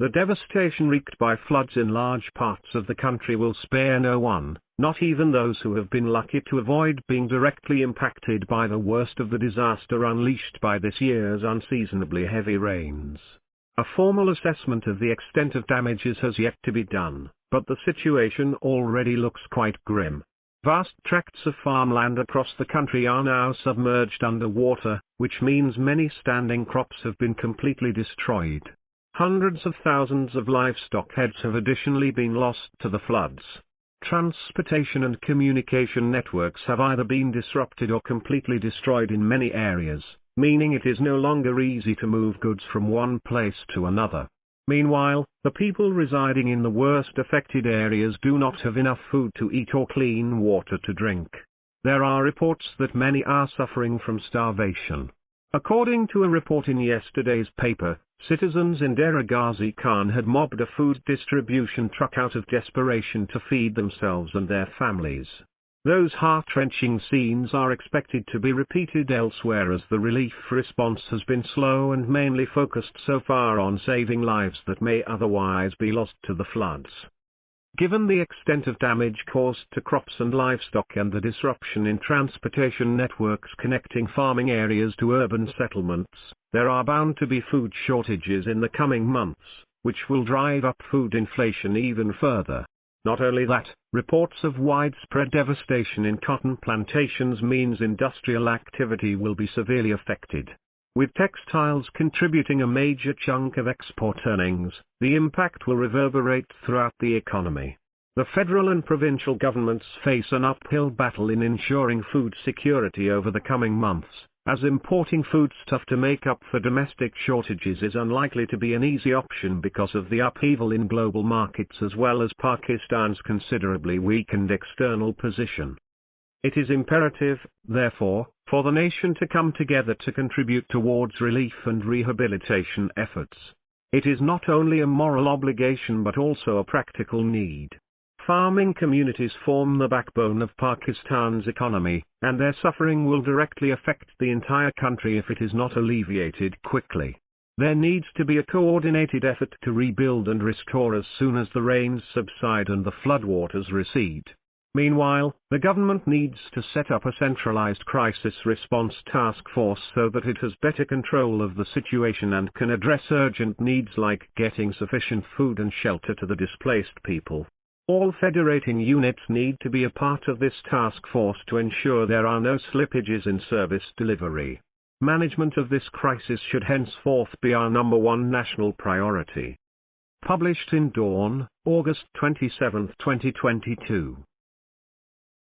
The devastation wreaked by floods in large parts of the country will spare no one, not even those who have been lucky to avoid being directly impacted by the worst of the disaster unleashed by this year's unseasonably heavy rains. A formal assessment of the extent of damages has yet to be done, but the situation already looks quite grim. Vast tracts of farmland across the country are now submerged under water, which means many standing crops have been completely destroyed. Hundreds of thousands of livestock heads have additionally been lost to the floods. Transportation and communication networks have either been disrupted or completely destroyed in many areas, meaning it is no longer easy to move goods from one place to another. Meanwhile, the people residing in the worst affected areas do not have enough food to eat or clean water to drink. There are reports that many are suffering from starvation. According to a report in yesterday's paper, citizens in Dera Ghazi Khan had mobbed a food distribution truck out of desperation to feed themselves and their families. Those heart-wrenching scenes are expected to be repeated elsewhere as the relief response has been slow and mainly focused so far on saving lives that may otherwise be lost to the floods. Given the extent of damage caused to crops and livestock and the disruption in transportation networks connecting farming areas to urban settlements, there are bound to be food shortages in the coming months, which will drive up food inflation even further. Not only that, reports of widespread devastation in cotton plantations means industrial activity will be severely affected. With textiles contributing a major chunk of export earnings, the impact will reverberate throughout the economy. The federal and provincial governments face an uphill battle in ensuring food security over the coming months, as importing foodstuff to make up for domestic shortages is unlikely to be an easy option because of the upheaval in global markets as well as Pakistan's considerably weakened external position. It is imperative, therefore, for the nation to come together to contribute towards relief and rehabilitation efforts. It is not only a moral obligation but also a practical need. Farming communities form the backbone of Pakistan's economy, and their suffering will directly affect the entire country if it is not alleviated quickly. There needs to be a coordinated effort to rebuild and restore as soon as the rains subside and the floodwaters recede. Meanwhile, the government needs to set up a centralized crisis response task force so that it has better control of the situation and can address urgent needs like getting sufficient food and shelter to the displaced people. All federating units need to be a part of this task force to ensure there are no slippages in service delivery. Management of this crisis should henceforth be our number one national priority. Published in Dawn, August 27, 2022.